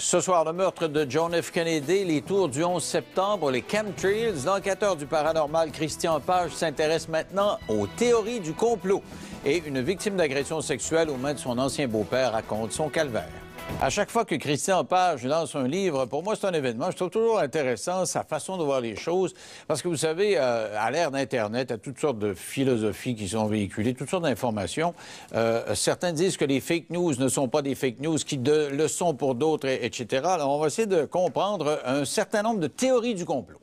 Ce soir, le meurtre de John F. Kennedy, les tours du 11 septembre, les chemtrails. L'enquêteur du paranormal Christian Page s'intéresse maintenant aux théories du complot. Et une victime d'agression sexuelle aux mains de son ancien beau-père raconte son calvaire. À chaque fois que Christian Page lance un livre, pour moi, c'est un événement. Je trouve toujours intéressant sa façon de voir les choses. Parce que vous savez, à l'ère d'Internet, il y a toutes sortes de philosophies qui sont véhiculées, toutes sortes d'informations. Certains disent que les fake news ne sont pas des fake news, qui le sont pour d'autres, etc. Alors, on va essayer de comprendre un certain nombre de théories du complot.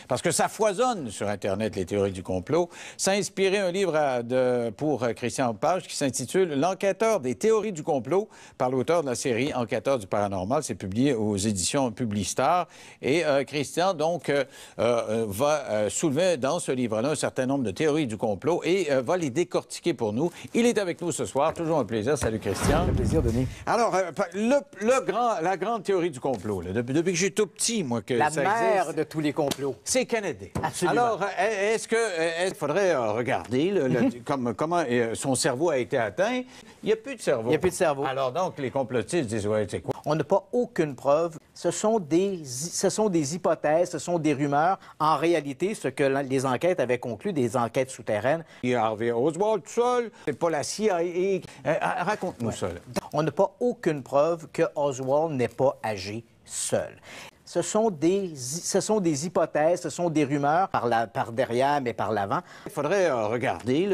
Parce que ça foisonne sur Internet, les théories du complot. Ça a inspiré un livre pour Christian Page qui s'intitule « L'enquêteur des théories du complot » par l'auteur de la série « Enquêteur du paranormal ». C'est publié aux éditions Publistar. Et Christian, donc, va soulever dans ce livre-là un certain nombre de théories du complot et va les décortiquer pour nous. Il est avec nous ce soir. Toujours un plaisir. Salut, Christian. Un plaisir, Denis. Alors, la grande théorie du complot, là, depuis que j'ai tout petit, moi, que la ça mère existe, de tous les complots. c'est Kennedy. Absolument. Alors, est-ce qu'il faudrait regarder comment son cerveau a été atteint? Il n'y a plus de cerveau. Il n'y a plus de cerveau. Alors, donc, les complotistes disent, ouais, c'est quoi? On n'a pas aucune preuve. Ce sont des hypothèses, ce sont des rumeurs. En réalité, ce que les enquêtes avaient conclu, des enquêtes souterraines. Il y a Harvey Oswald tout seul, c'est pas la CIA. Raconte-nous ça, là. On n'a pas aucune preuve que Oswald n'ait pas agi seul. Ce sont des hypothèses, ce sont des rumeurs par derrière, mais par l'avant. Il faudrait regarder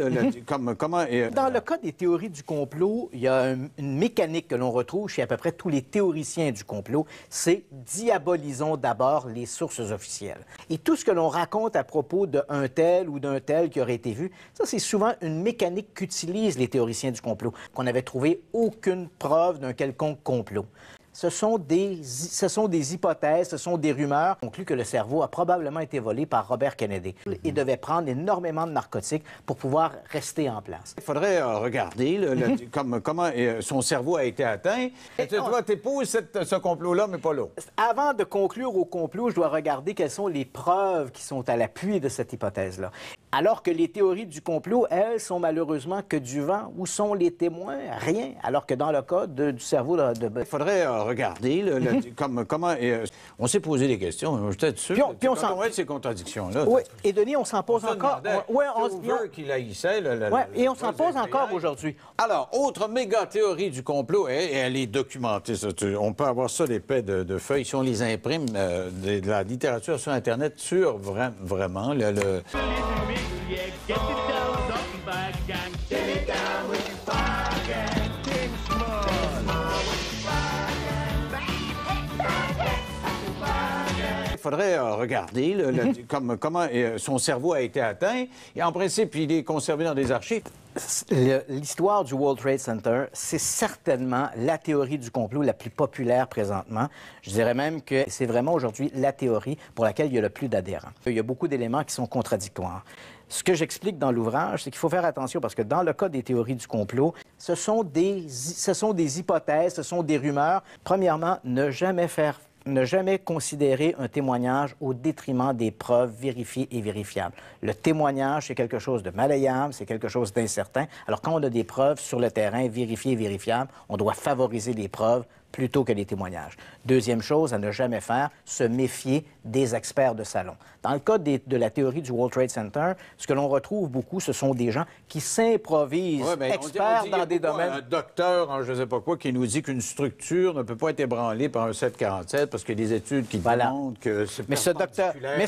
comment... Dans le cas des théories du complot, il y a une mécanique que l'on retrouve chez à peu près tous les théoriciens du complot, c'est diabolisons d'abord les sources officielles. Et tout ce que l'on raconte à propos d'un tel ou d'un tel qui aurait été vu, ça c'est souvent une mécanique qu'utilisent les théoriciens du complot, qu'on n'avait trouvé aucune preuve d'un quelconque complot. Ce sont des hypothèses, ce sont des rumeurs. On conclut que le cerveau a probablement été volé par Robert Kennedy. Il devait prendre énormément de narcotiques pour pouvoir rester en place. Il faudrait regarder comment son cerveau a été atteint. Toi, t'épouses ce complot-là, mais pas l'autre. Avant de conclure au complot, je dois regarder quelles sont les preuves qui sont à l'appui de cette hypothèse-là. Alors que les théories du complot, elles, sont malheureusement que du vent. Où sont les témoins? Rien. Alors que dans le cas du cerveau Il faudrait regarder comment... on s'est posé des questions. J'étais sûr. Puis on va être ces contradictions-là. Oui, et Denis, on s'en pose encore. Qu'il haïssait. Et on s'en pose encore aujourd'hui. Alors, autre méga théorie du complot, et elle est documentée. Ça, on peut avoir ça, des paix de feuilles, si on les imprime, de la littérature sur Internet, sur vraiment Il faudrait regarder comment son cerveau a été atteint. Et en principe, il est conservé dans des archives. L'histoire du World Trade Center, c'est certainement la théorie du complot la plus populaire présentement. Je dirais même que c'est vraiment aujourd'hui la théorie pour laquelle il y a le plus d'adhérents. Il y a beaucoup d'éléments qui sont contradictoires. Ce que j'explique dans l'ouvrage, c'est qu'il faut faire attention parce que dans le cas des théories du complot, ce sont des hypothèses, ce sont des rumeurs. Premièrement, ne jamais considérer un témoignage au détriment des preuves vérifiées et vérifiables. Le témoignage, c'est quelque chose de malléable, c'est quelque chose d'incertain. Alors, quand on a des preuves sur le terrain vérifiées et vérifiables, on doit favoriser les preuves plutôt que les témoignages. Deuxième chose à ne jamais faire, se méfier des experts de salon. Dans le cas de la théorie du World Trade Center, ce que l'on retrouve beaucoup, ce sont des gens qui s'improvisent experts dans des domaines. Un docteur, je ne sais pas quoi, qui nous dit qu'une structure ne peut pas être ébranlée par un 747 parce qu'il y a des études qui démontrent que c'est ce docteur-là,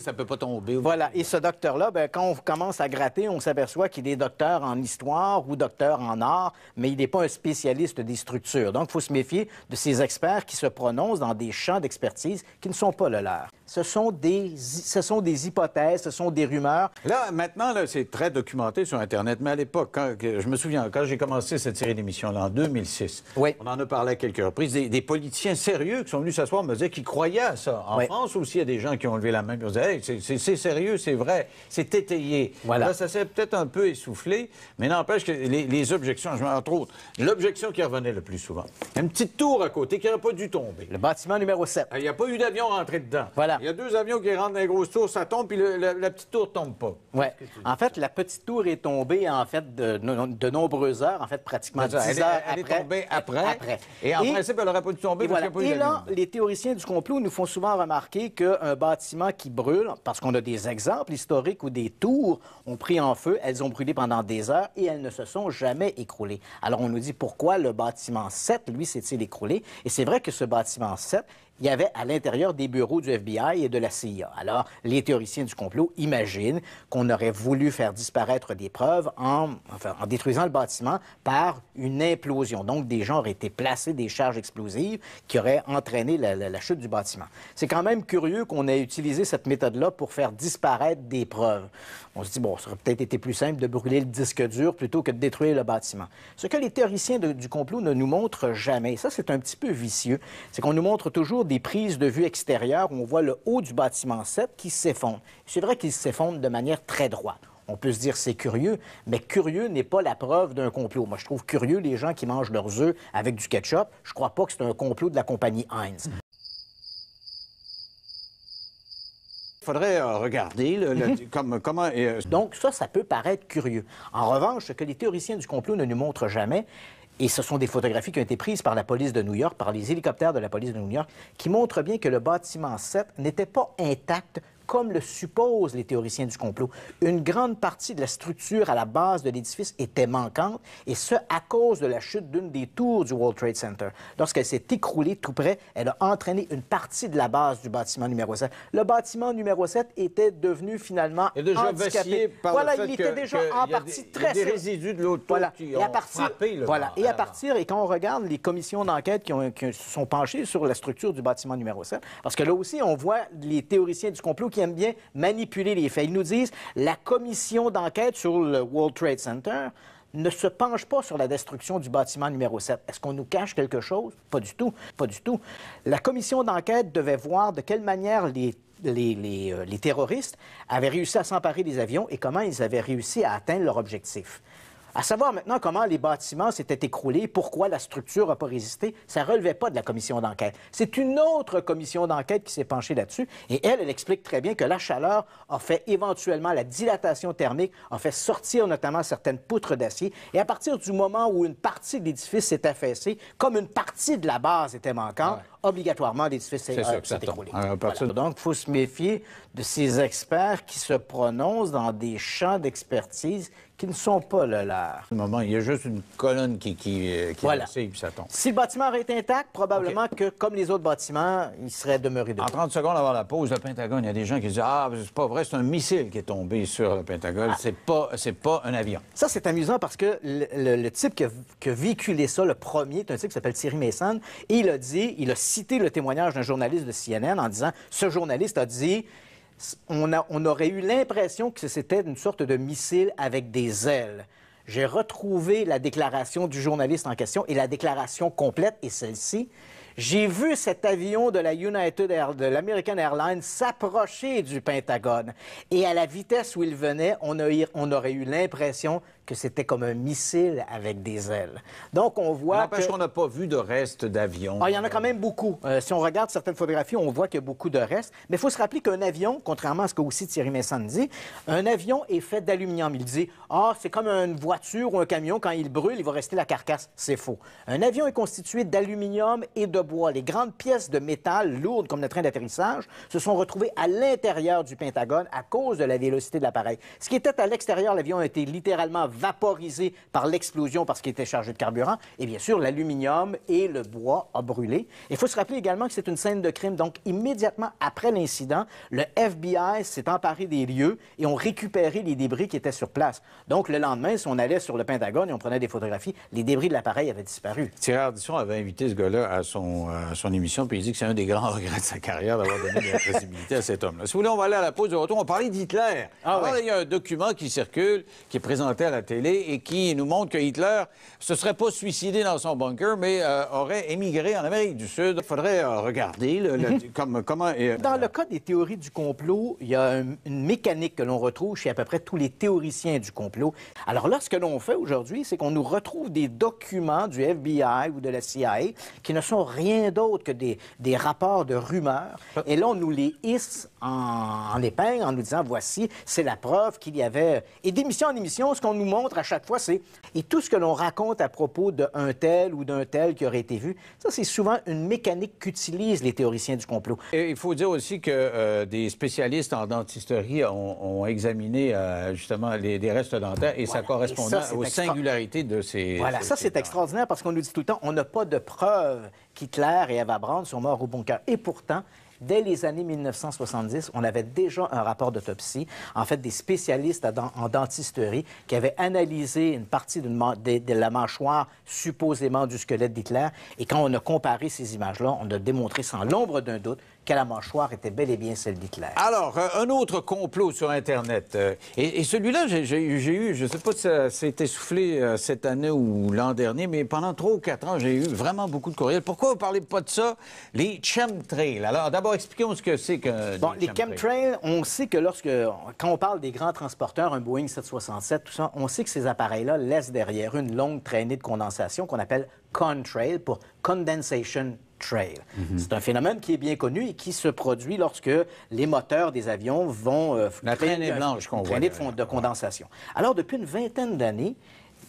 ça peut pas tomber. Voilà. Et ce docteur-là, quand on commence à gratter, on s'aperçoit qu'il est docteur en histoire ou docteur en art, mais il n'est pas un spécialiste des structures. Donc, il faut se méfier de ces experts qui se prononcent dans des champs d'expertise qui ne sont pas le leur. Ce sont des hypothèses, ce sont des rumeurs. Là, maintenant, c'est très documenté sur Internet, mais à l'époque, je me souviens, quand j'ai commencé cette série d'émissions-là, en 2006, oui. On en a parlé à quelques reprises, des politiciens sérieux qui sont venus s'asseoir me disaient qu'ils croyaient à ça. En France aussi, il y a des gens qui ont levé la main et ont dit « Hey, c'est sérieux, c'est vrai, c'est étayé. » Voilà. Là, ça s'est peut-être un peu essoufflé, mais n'empêche que les objections, entre autres, l'objection qui revenait le plus souvent, une petite tour à côté qui n'aurait pas dû tomber. Le bâtiment numéro 7. Il n'y a pas eu d'avion rentré dedans. Voilà. Voilà. Il y a 2 avions qui rentrent dans les grosses tours, ça tombe, puis la petite tour tombe pas. Oui. En fait, la petite tour est tombée, en fait, de nombreuses heures, en fait, pratiquement 10 heures après. Elle est tombée après. Et en principe, elle n'aurait pas dû tomber parce qu'il n'y a pas eu Et là, les théoriciens du complot nous font souvent remarquer qu'un bâtiment qui brûle, parce qu'on a des exemples historiques où des tours ont pris en feu, elles ont brûlé pendant des heures et elles ne se sont jamais écroulées. Alors, on nous dit pourquoi le bâtiment 7, lui, s'est-il écroulé? Et c'est vrai que ce bâtiment 7, il y avait à l'intérieur des bureaux du FBI et de la CIA. Alors, les théoriciens du complot imaginent qu'on aurait voulu faire disparaître des preuves en détruisant le bâtiment par une implosion. Donc, des gens auraient été placés des charges explosives qui auraient entraîné la chute du bâtiment. C'est quand même curieux qu'on ait utilisé cette méthode-là pour faire disparaître des preuves. On se dit, bon, ça aurait peut-être été plus simple de brûler le disque dur plutôt que de détruire le bâtiment. Ce que les théoriciens du complot ne nous montrent jamais, et ça, c'est un petit peu vicieux, c'est qu'on nous montre toujours des prises de vue extérieures où on voit le haut du bâtiment 7 qui s'effondre. C'est vrai qu'il s'effondre de manière très droite. On peut se dire c'est curieux, mais curieux n'est pas la preuve d'un complot. Moi, je trouve curieux les gens qui mangent leurs œufs avec du ketchup. Je crois pas que c'est un complot de la compagnie Heinz. Il faudrait regarder comment... Donc, ça peut paraître curieux. En revanche, ce que les théoriciens du complot ne nous montrent jamais, et ce sont des photographies qui ont été prises par la police de New York, par les hélicoptères de la police de New York, qui montrent bien que le bâtiment 7 n'était pas intact comme le supposent les théoriciens du complot. Une grande partie de la structure à la base de l'édifice était manquante, et ce, à cause de la chute d'une des tours du World Trade Center. Lorsqu'elle s'est écroulée tout près, elle a entraîné une partie de la base du bâtiment numéro 7. Le bâtiment numéro 7 était devenu finalement handicapé. Il était déjà en partie très... Il y a des résidus de l'auto qui ont frappé. Et à partir, et quand on regarde les commissions d'enquête qui se sont penchées sur la structure du bâtiment numéro 7, parce que là aussi, on voit les théoriciens du complot qui aiment bien manipuler les faits. Ils nous disent la commission d'enquête sur le World Trade Center ne se penche pas sur la destruction du bâtiment numéro 7. Est-ce qu'on nous cache quelque chose? Pas du tout. Pas du tout. La commission d'enquête devait voir de quelle manière les terroristes avaient réussi à s'emparer des avions et comment ils avaient réussi à atteindre leur objectif. À savoir maintenant comment les bâtiments s'étaient écroulés, pourquoi la structure n'a pas résisté, ça ne relevait pas de la commission d'enquête. C'est une autre commission d'enquête qui s'est penchée là-dessus et elle explique très bien que la chaleur a fait éventuellement la dilatation thermique, a fait sortir notamment certaines poutres d'acier et à partir du moment où une partie de l'édifice s'est affaissée, comme une partie de la base était manquante, obligatoirement l'édifice s'est écroulé. Donc, il faut se méfier de ces experts qui se prononcent dans des champs d'expertise qui ne sont pas le leur. Il y a juste une colonne qui est et puis ça tombe. Si le bâtiment aurait été intact, probablement que, comme les autres bâtiments, il serait demeuré debout. En 30 secondes avant la pause, le Pentagone, il y a des gens qui disent « Ah, c'est pas vrai, c'est un missile qui est tombé sur le Pentagone, c'est pas un avion. » Ça, c'est amusant parce que le type qui a véhiculé ça, le premier, c'est un type qui s'appelle Thierry Mason, et il a cité le témoignage d'un journaliste de CNN en disant « Ce journaliste a dit... » On aurait eu l'impression que c'était une sorte de missile avec des ailes. J'ai retrouvé la déclaration du journaliste en question et la déclaration complète est celle-ci. J'ai vu cet avion de l'American Airlines s'approcher du Pentagone. Et à la vitesse où il venait, on aurait eu l'impression que c'était comme un missile avec des ailes. Donc, on voit n'empêche qu'on n'a pas vu de reste d'avion. Il y en a quand même beaucoup. Si on regarde certaines photographies, on voit qu'il y a beaucoup de restes. Mais il faut se rappeler qu'un avion, contrairement à ce que aussi Thierry Mason dit, un avion est fait d'aluminium. Il dit « Ah, c'est comme une voiture ou un camion, quand il brûle, il va rester la carcasse. » C'est faux. Un avion est constitué d'aluminium et de bois. Les grandes pièces de métal lourdes, comme le train d'atterrissage, se sont retrouvées à l'intérieur du Pentagone à cause de la vélocité de l'appareil. Ce qui était à l'extérieur, l'avion a été littéralement vaporisé par l'explosion parce qu'il était chargé de carburant. Et bien sûr, l'aluminium et le bois ont brûlé. Il faut se rappeler également que c'est une scène de crime. Donc, immédiatement après l'incident, le FBI s'est emparé des lieux et ont récupéré les débris qui étaient sur place. Donc, le lendemain, si on allait sur le Pentagone et on prenait des photographies, les débris de l'appareil avaient disparu. Thierry Ardisson avait invité ce gars-là à son émission, puis il dit que c'est un des grands regrets de sa carrière d'avoir donné de la crédibilité à cet homme-là. Si vous voulez, on va aller à la pause de retour. On parlait d'Hitler. Il y a un document qui circule, qui est présenté à la télé et qui nous montre que Hitler se serait pas suicidé dans son bunker, mais aurait émigré en Amérique du Sud. Il faudrait regarder comment... Dans le cas des théories du complot, il y a une mécanique que l'on retrouve chez à peu près tous les théoriciens du complot. Alors là, ce que l'on fait aujourd'hui, c'est qu'on nous retrouve des documents du FBI ou de la CIA qui ne sont rien d'autre que des rapports de rumeurs. Et là, on nous les hisse en épingle en nous disant, voici, c'est la preuve qu'il y avait... Et d'émission en émission, ce qu'on nous montre à chaque fois, c'est... Et tout ce que l'on raconte à propos d'un tel ou d'un tel qui aurait été vu, ça, c'est souvent une mécanique qu'utilisent les théoriciens du complot. Et il faut dire aussi que des spécialistes en dentisterie ont examiné justement des restes dentaires et ça correspondait aux singularités de ces... Voilà, ça, c'est extraordinaire parce qu'on nous dit tout le temps, on n'a pas de preuves qu'Hitler et Eva Braun sont morts au bunker. Et pourtant, dès les années 1970, on avait déjà un rapport d'autopsie, en fait, des spécialistes en dentisterie qui avaient analysé une partie de la mâchoire supposément du squelette d'Hitler. Et quand on a comparé ces images-là, on a démontré sans l'ombre d'un doute que la mâchoire était bel et bien celle d'Hitler. Alors, un autre complot sur Internet. Et celui-là, j'ai eu, je ne sais pas si ça s'est essoufflé cette année ou l'an dernier, mais pendant 3 ou 4 ans, j'ai eu vraiment beaucoup de courriels. Pourquoi vous ne parlez pas de ça? Les chemtrails. Alors, d'abord, expliquons ce que c'est que les chemtrails, on sait que quand on parle des grands transporteurs, un Boeing 767, tout ça, on sait que ces appareils-là laissent derrière eux une longue traînée de condensation qu'on appelle contrail pour condensation trail. C'est un phénomène qui est bien connu et qui se produit lorsque les moteurs des avions vont la traînée blanche qu'on voit de condensation. Alors, depuis une vingtaine d'années,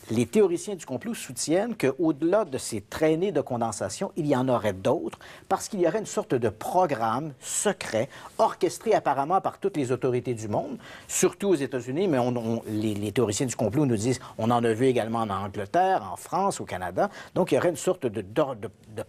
les théoriciens du complot soutiennent qu'au-delà de ces traînées de condensation, il y en aurait d'autres parce qu'il y aurait une sorte de programme secret orchestré apparemment par toutes les autorités du monde, surtout aux États-Unis, mais les théoriciens du complot nous disent on en a vu également en Angleterre, en France, au Canada. Donc, il y aurait une sorte de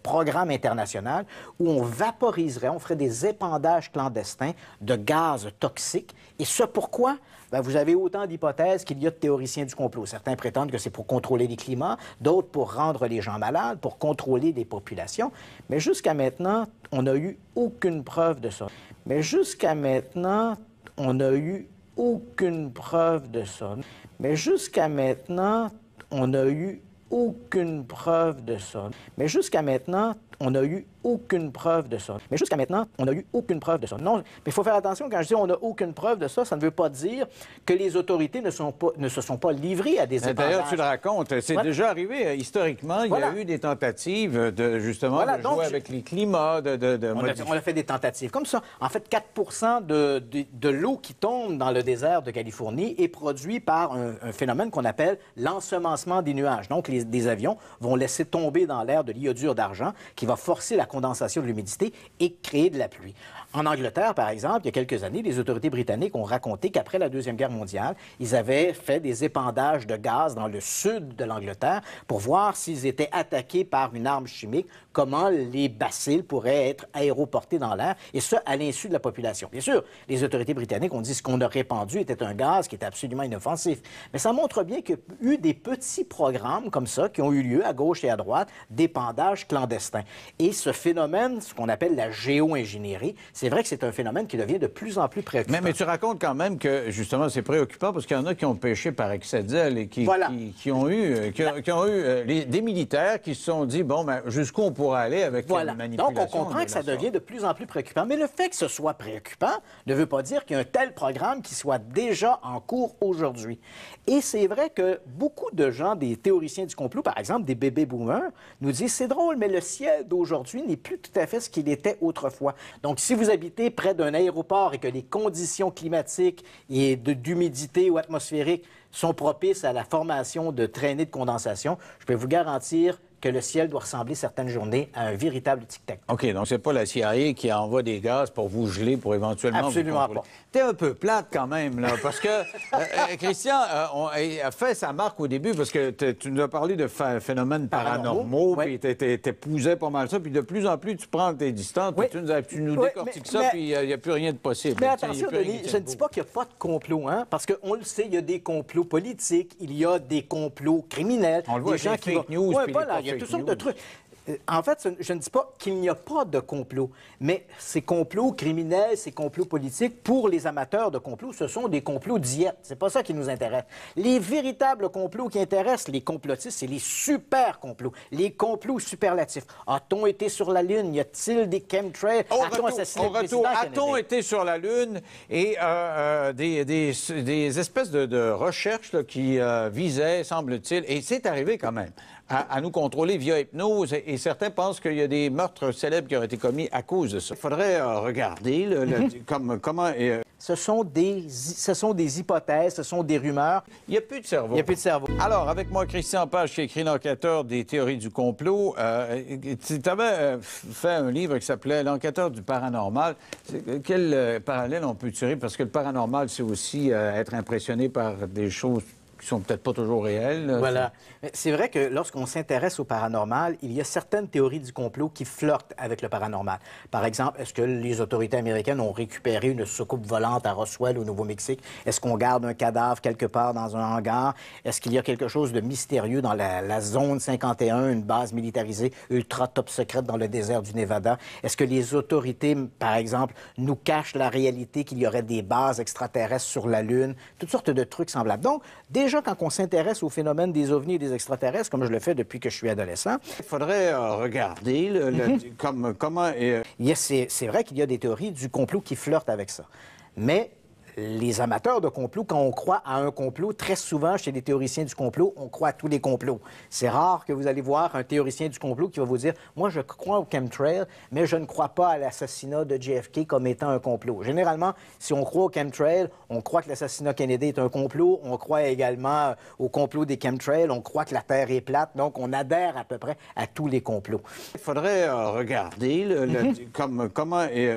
programme international où on vaporiserait, on ferait des épandages clandestins de gaz toxiques. Et ce pourquoi? Bien, vous avez autant d'hypothèses qu'il y a de théoriciens du complot. Certains prétendent que c'est pour contrôler les climats, d'autres pour rendre les gens malades, pour contrôler les populations. Mais jusqu'à maintenant, on n'a eu aucune preuve de ça. Mais jusqu'à maintenant, on n'a eu aucune preuve de ça. Mais jusqu'à maintenant, on n'a eu aucune preuve de ça. Mais jusqu'à maintenant, on n'a eu aucune preuve de ça. Mais jusqu'à maintenant, on n'a eu aucune preuve de ça. Non, mais il faut faire attention, quand je dis on n'a aucune preuve de ça, ça ne veut pas dire que les autorités ne se sont pas livrées à des épandages. D'ailleurs, tu le racontes, c'est déjà arrivé. Historiquement, il y a eu des tentatives de jouer avec les climats, on a fait des tentatives comme ça. En fait, 4 de l'eau qui tombe dans le désert de Californie est produit par un phénomène qu'on appelle l'ensemencement des nuages. Donc, des avions vont laisser tomber dans l'air de l'iodure d'argent qui va forcer la condensation de l'humidité et créer de la pluie. En Angleterre, par exemple, il y a quelques années, les autorités britanniques ont raconté qu'après la Deuxième Guerre mondiale, ils avaient fait des épandages de gaz dans le sud de l'Angleterre pour voir s'ils étaient attaqués par une arme chimique, comment les bacilles pourraient être aéroportés dans l'air, et ce, à l'insu de la population. Bien sûr, les autorités britanniques ont dit que ce qu'on a répandu était un gaz qui était absolument inoffensif. Mais ça montre bien qu'il y a eu des petits programmes comme ça qui ont eu lieu à gauche et à droite, d'épandage clandestin. Et ce phénomène, ce qu'on appelle la géo-ingénierie, c'est vrai que c'est un phénomène qui devient de plus en plus préoccupant. Mais tu racontes quand même que, justement, c'est préoccupant parce qu'il y en a qui ont pêché par excès de zèle et qui ont eu des militaires qui se sont dit, bon, ben, jusqu'où on pourra aller avec la manipulation. Donc, on comprend que ça devient de plus en plus préoccupant. Mais le fait que ce soit préoccupant ne veut pas dire qu'il y a un tel programme qui soit déjà en cours aujourd'hui. Et c'est vrai que beaucoup de gens, des théoriciens du complot, par exemple, des bébés boomers, nous disent, c'est drôle, mais le ciel d'aujourd'hui n'est plus tout à fait ce qu'il était autrefois. Donc, si vous habitez près d'un aéroport et que les conditions climatiques et d'humidité ou atmosphériques sont propices à la formation de traînées de condensation, je peux vous garantir que le ciel doit ressembler certaines journées à un véritable tic-tac. OK, donc c'est pas la CIA qui envoie des gaz pour vous geler, pour éventuellement Absolument vous pas. T'es un peu plate quand même, là, parce que Christian a fait sa marque au début, parce que tu nous as parlé de phénomènes paranormaux, puis t'épousais pas mal ça, puis de plus en plus, tu prends tes distances, puis tu nous décortiques ça, puis il n'y a plus rien de possible. Mais attention, Denis, je ne dis pas qu'il n'y a pas de complot, hein, parce qu'on le sait, il y a des complots politiques, il y a des complots criminels. On le voit, des gens qui fake news, puis il y a toutes sortes de trucs. En fait, je ne dis pas qu'il n'y a pas de complot, mais ces complots criminels, ces complots politiques, pour les amateurs de complots, ce sont des complots diète. C'est pas ça qui nous intéresse. Les véritables complots qui intéressent les complotistes, c'est les super complots, les complots superlatifs. A-t-on été sur la Lune? Y a-t-il des chemtrails? A-t-on assassiné le président Kennedy? A-t-on été sur la Lune? Et des espèces de recherches là, qui visaient, semble-t-il, et c'est arrivé quand même, à nous contrôler via hypnose, et certains pensent qu'il y a des meurtres célèbres qui auraient été commis à cause de ça. Il faudrait regarder comment... Ce sont des hypothèses, ce sont des rumeurs. Il n'y a plus de cerveau. Il n'y a plus de cerveau. Alors, avec moi, Christian Page, qui est écrit l'enquêteur des théories du complot, tu avais fait un livre qui s'appelait L'enquêteur du paranormal. Quel parallèle on peut tirer? Parce que le paranormal, c'est aussi être impressionné par des choses qui sont peut-être pas toujours réelles. Voilà. C'est vrai que lorsqu'on s'intéresse au paranormal, il y a certaines théories du complot qui flirtent avec le paranormal. Par exemple, est-ce que les autorités américaines ont récupéré une soucoupe volante à Roswell, au Nouveau-Mexique? Est-ce qu'on garde un cadavre quelque part dans un hangar? Est-ce qu'il y a quelque chose de mystérieux dans la zone 51, une base militarisée ultra top secrète dans le désert du Nevada? Est-ce que les autorités, par exemple, nous cachent la réalité qu'il y aurait des bases extraterrestres sur la Lune? Toutes sortes de trucs semblables. Donc, déjà, quand on s'intéresse au phénomène des ovnis et des extraterrestres, comme je le fais depuis que je suis adolescent... Il faudrait regarder comment... C'est vrai qu'il y a des théories du complot qui flirtent avec ça. Mais les amateurs de complot, quand on croit à un complot, très souvent, chez les théoriciens du complot, on croit à tous les complots. C'est rare que vous allez voir un théoricien du complot qui va vous dire « Moi, je crois au chemtrail, mais je ne crois pas à l'assassinat de JFK comme étant un complot. » Généralement, si on croit au chemtrail, on croit que l'assassinat Kennedy est un complot, on croit également au complot des chemtrails, on croit que la Terre est plate, donc on adhère à peu près à tous les complots. Il faudrait regarder comment...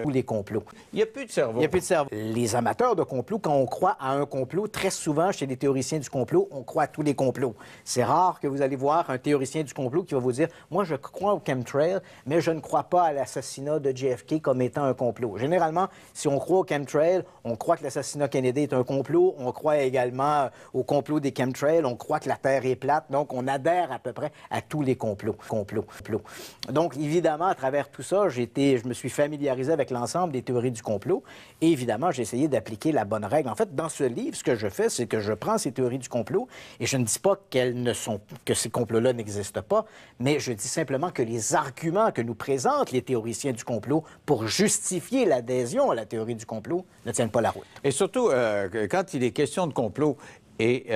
Tous les complots. Il n'y a plus de cerveau. Il n'y a plus de cerveau. Les amateurs de complot, quand on croit à un complot, très souvent, chez les théoriciens du complot, on croit à tous les complots. C'est rare que vous allez voir un théoricien du complot qui va vous dire « Moi, je crois au chemtrail, mais je ne crois pas à l'assassinat de JFK comme étant un complot. » Généralement, si on croit au chemtrail, on croit que l'assassinat Kennedy est un complot, on croit également au complot des chemtrails, on croit que la Terre est plate, donc on adhère à peu près à tous les complots. Donc, évidemment, à travers tout ça, je me suis familiarisé avec l'ensemble des théories du complot et évidemment, j'ai essayé d'appliquer la bonne règle. En fait, dans ce livre, ce que je fais, c'est que je prends ces théories du complot et je ne dis pas que ces complots-là n'existent pas, mais je dis simplement que les arguments que nous présentent les théoriciens du complot pour justifier l'adhésion à la théorie du complot ne tiennent pas la route. Et surtout, quand il est question de complot, et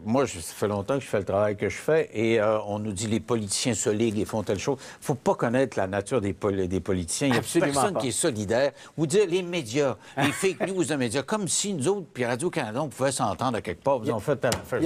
moi, ça fait longtemps que je fais le travail que je fais, et on nous dit les politiciens se liguent et font telle chose. Il ne faut pas connaître la nature des politiciens. Il n'y a personne qui est solidaire. Vous dire les médias, les fake news de médias, comme si nous autres, puis Radio-Canada, on pouvait s'entendre à quelque part. Vous en faites à la fin.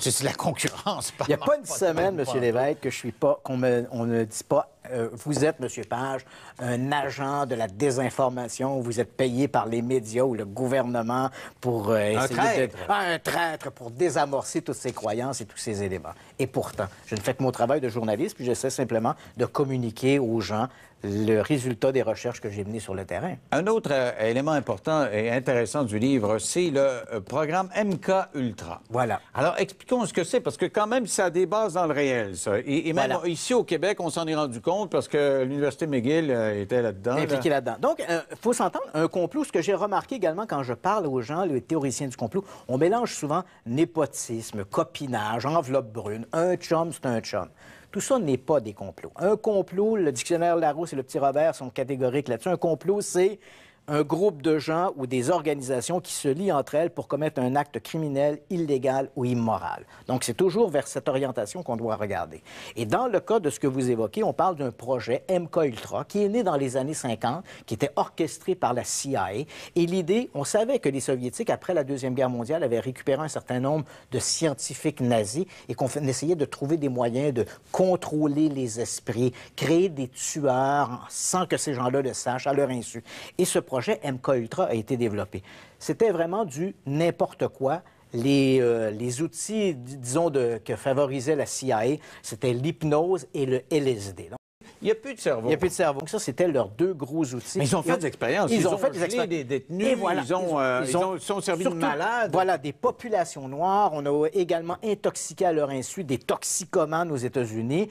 C'est la concurrence. Il n'y a pas une semaine, M. Lévesque, que je suis pas, on ne dit pas vous êtes, M. Page, un agent de la désinformation, vous êtes payé par les médias ou le gouvernement pour essayer un traître pour désamorcer toutes ces croyances et tous ces éléments. Et pourtant, je ne fais que mon travail de journaliste, puis j'essaie simplement de communiquer aux gens le résultat des recherches que j'ai menées sur le terrain. Un autre élément important et intéressant du livre, c'est le programme MK Ultra. Voilà. Alors, expliquons ce que c'est, parce que quand même, ça a des bases dans le réel, ça. Et même ici au Québec, on s'en est rendu compte parce que l'Université McGill était là-dedans. Impliquée là-dedans. Donc, il faut s'entendre, un complot, ce que j'ai remarqué également quand je parle aux gens, les théoriciens du complot, on mélange souvent népotisme, copinage, enveloppe brune. Un chum, c'est un chum. Tout ça n'est pas des complots. Un complot, le dictionnaire Larousse et le petit Robert sont catégoriques là-dessus. Un complot, c'est un groupe de gens ou des organisations qui se lient entre elles pour commettre un acte criminel, illégal ou immoral. Donc, c'est toujours vers cette orientation qu'on doit regarder. Et dans le cas de ce que vous évoquez, on parle d'un projet MK Ultra qui est né dans les années 50, qui était orchestré par la CIA. Et l'idée, on savait que les Soviétiques, après la Deuxième Guerre mondiale, avaient récupéré un certain nombre de scientifiques nazis et qu'on essayait de trouver des moyens de contrôler les esprits, créer des tueurs sans que ces gens-là le sachent, à leur insu. Et ce projet MK Ultra a été développé. C'était vraiment du n'importe quoi. Les outils, disons, que favorisait la CIA, c'était l'hypnose et le LSD. Donc, Il n'y a plus de cerveau. Il n'y a plus de cerveau. Donc ça, c'était leurs deux gros outils. Mais ils ont fait des expériences. Ils ont fait gelé des expériences. Des détenus, Et voilà, ils sont servis surtout, de malades. Voilà, des populations noires. On a également intoxiqué à leur insu des toxicomanes aux États-Unis.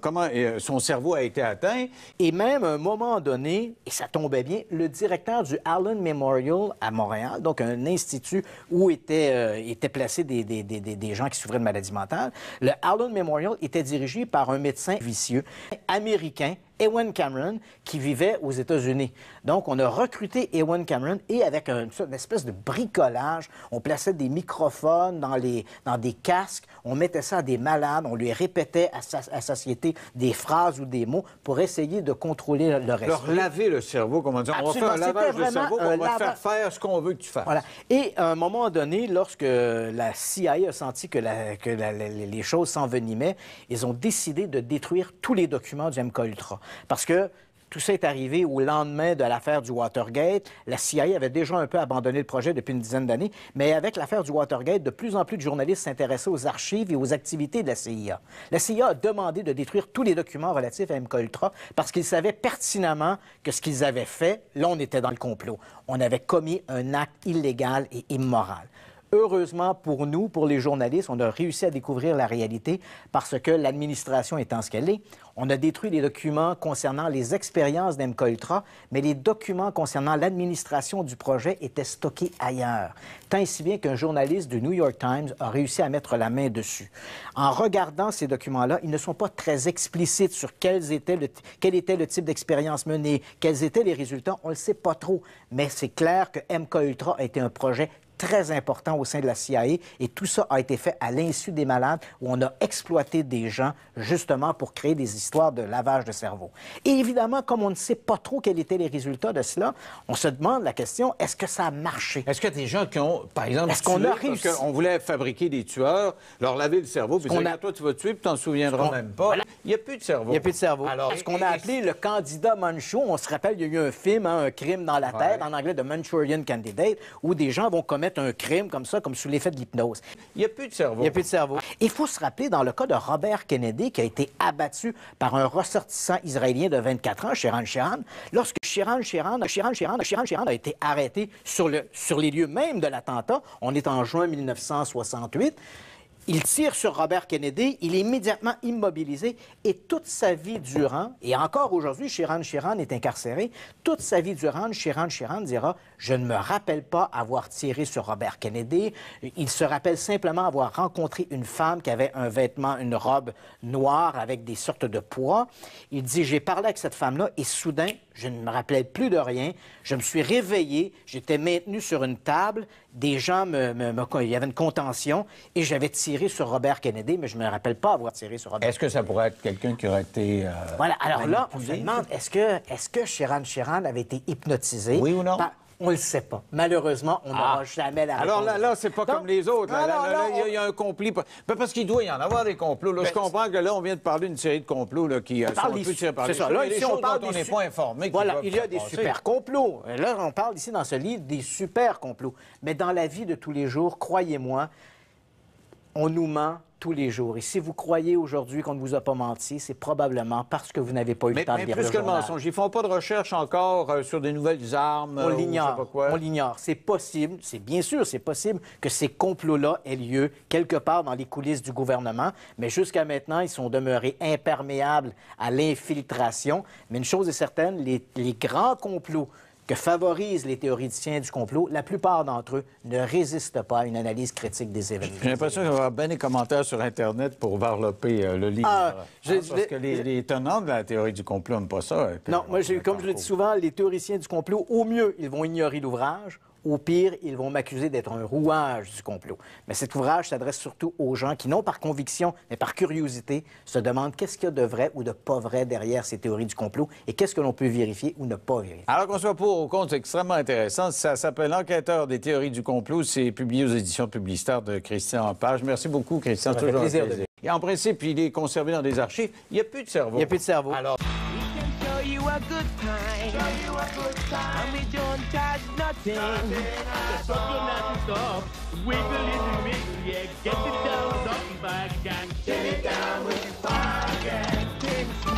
Comment son cerveau a été atteint. Et même à un moment donné, et ça tombait bien, le directeur du Allen Memorial à Montréal, donc un institut où étaient placés des gens qui souffraient de maladies mentales, le Allen Memorial était dirigé par un médecin vicieux américain, Ewen Cameron, qui vivait aux États-Unis. Donc, on a recruté Ewen Cameron et avec une espèce de bricolage, on plaçait des microphones dans des casques, on mettait ça à des malades, on lui répétait à satiété des phrases ou des mots pour essayer de contrôler leur esprit. Leur laver le cerveau, comme on dit. On va faire un lavage de cerveau, on va te faire ce qu'on veut que tu fasses. Voilà. Et à un moment donné, lorsque la CIA a senti que les choses s'envenimaient, ils ont décidé de détruire tous les documents du MKUltra. Parce que tout ça est arrivé au lendemain de l'affaire du Watergate. La CIA avait déjà un peu abandonné le projet depuis une dizaine d'années, mais avec l'affaire du Watergate, de plus en plus de journalistes s'intéressaient aux archives et aux activités de la CIA. La CIA a demandé de détruire tous les documents relatifs à MKUltra parce qu'ils savaient pertinemment que ce qu'ils avaient fait, là, on était dans le complot. On avait commis un acte illégal et immoral. Heureusement pour nous, pour les journalistes, on a réussi à découvrir la réalité parce que l'administration étant ce qu'elle est, on a détruit les documents concernant les expériences d'MKUltra, mais les documents concernant l'administration du projet étaient stockés ailleurs. Tant et si bien qu'un journaliste du New York Times a réussi à mettre la main dessus. En regardant ces documents-là, ils ne sont pas très explicites sur quel était le type d'expérience menée, quels étaient les résultats, on ne le sait pas trop. Mais c'est clair que MKUltra a été un projet très important au sein de la CIA et tout ça a été fait à l'insu des malades où on a exploité des gens justement pour créer des histoires de lavage de cerveau. Et évidemment, comme on ne sait pas trop quels étaient les résultats de cela, on se demande la question, est-ce que ça a marché? Est-ce que des gens qui ont, par exemple, est-ce qu'on a réussi? On voulait fabriquer des tueurs, leur laver le cerveau, puis dire, toi, tu vas tuer, puis tu t'en souviendras même pas. Voilà. Il n'y a plus de cerveau. Il n'y a plus de cerveau. Alors, ce qu'on a appelé le candidat Manchot, on se rappelle, il y a eu un film, Un crime dans la tête, en anglais, de Manchurian Candidate, où des gens vont commettre un crime comme ça, comme sous l'effet de l'hypnose. Il n'y a plus de cerveau. Il n'y a plus de cerveau. Il faut se rappeler, dans le cas de Robert Kennedy, qui a été abattu par un ressortissant israélien de 24 ans, Sheeran Sheeran, lorsque Sheeran Sheeran a été arrêté sur les lieux même de l'attentat, on est en juin 1968, il tire sur Robert Kennedy, il est immédiatement immobilisé et toute sa vie durant, et encore aujourd'hui, Sheeran Sheeran est incarcéré, toute sa vie durant, Sheeran Sheeran dira « Je ne me rappelle pas avoir tiré sur Robert Kennedy. » Il se rappelle simplement avoir rencontré une femme qui avait un vêtement, une robe noire avec des sortes de pois. Il dit « J'ai parlé avec cette femme-là et soudain, je ne me rappelais plus de rien. Je me suis réveillé, j'étais maintenu sur une table, des gens il y avait une contention et j'avais tiré sur Robert Kennedy, mais je ne me rappelle pas avoir tiré sur Robert. Est-ce que ça pourrait être quelqu'un qui aurait été voilà, alors là, on se demande, est-ce que Sheeran Sheeran avait été hypnotisé? Oui ou non? On ne le sait pas. Malheureusement, on n'aura jamais la réponse. Alors là, c'est pas comme les autres. Il y a un complot. Parce qu'il doit y en avoir des complots. Là, je comprends que là, on vient de parler d'une série de complots là, qui sont un peu tirés par les cheveux. Là, ici, on parle dont on n'est pas informé. Voilà, il y a des super complots. Là, on parle ici dans ce livre des super complots. Mais dans la vie de tous les jours, croyez-moi, on nous ment tous les jours. Et si vous croyez aujourd'hui qu'on ne vous a pas menti, c'est probablement parce que vous n'avez pas eu le temps de lire le journal. Mais plus que le mensonge, ils ne font pas de recherche encore sur des nouvelles armes. On l'ignore. On l'ignore. C'est possible, c'est bien sûr, c'est possible que ces complots-là aient lieu quelque part dans les coulisses du gouvernement, mais jusqu'à maintenant, ils sont demeurés imperméables à l'infiltration. Mais une chose est certaine, les grands complots que favorisent les théoriciens du complot, la plupart d'entre eux ne résistent pas à une analyse critique des événements. J'ai l'impression qu'il va y avoir bien des commentaires sur Internet pour varloper le livre. Parce que les tenants de la théorie du complot n'aiment pas ça. Non, moi, comme je le dis souvent, les théoriciens du complot, au mieux, ils vont ignorer l'ouvrage. Au pire, ils vont m'accuser d'être un rouage du complot. Mais cet ouvrage s'adresse surtout aux gens qui, non par conviction, mais par curiosité, se demandent qu'est-ce qu'il y a de vrai ou de pas vrai derrière ces théories du complot et qu'est-ce que l'on peut vérifier ou ne pas vérifier. Alors qu'on soit pour ou contre, c'est extrêmement intéressant. Ça s'appelle «L'enquêteur des théories du complot». C'est publié aux éditions publicitaires de Christian Page. Merci beaucoup, Christian. Ça fait plaisir. Et en principe, il est conservé dans des archives. Il n'y a plus de cerveau. Il n'y a plus de cerveau. Alors... You a good time. Show you a good time. And we don't charge nothing. The struggle not to stop. Wiggle it, wiggle, yeah. Get it down, something back and get it down with your pocket.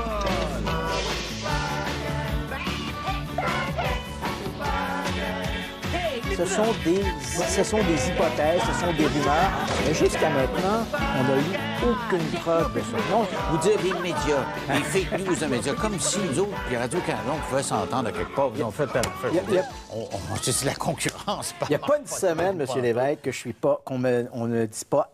Ce sont des hypothèses, ce sont des rumeurs. Mais jusqu'à maintenant, on n'a eu aucune preuve de ça. Non, vous dites les médias, les fake news de médias, comme si nous autres, puis Radio-Canada, on pouvait s'entendre à quelque part. Vous en faites c'est la concurrence. Il n'y a pas une semaine, M. Lévesque, que je suis pas, on ne dit pas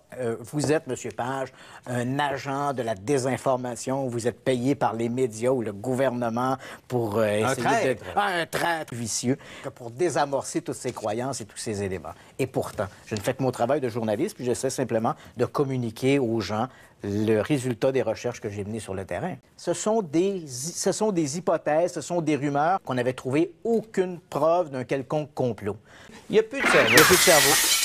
vous êtes, M. Page, un agent de la désinformation, vous êtes payé par les médias ou le gouvernement pour essayer de... Un traître vicieux, pour désamorcer toutes ces croyances et tous ces éléments. Et pourtant, je ne fais que mon travail de journaliste, puis j'essaie simplement de communiquer aux gens le résultat des recherches que j'ai menées sur le terrain. Ce sont des hypothèses, ce sont des rumeurs qu'on n'avait trouvé aucune preuve d'un quelconque complot. Il n'y a plus de cerveau.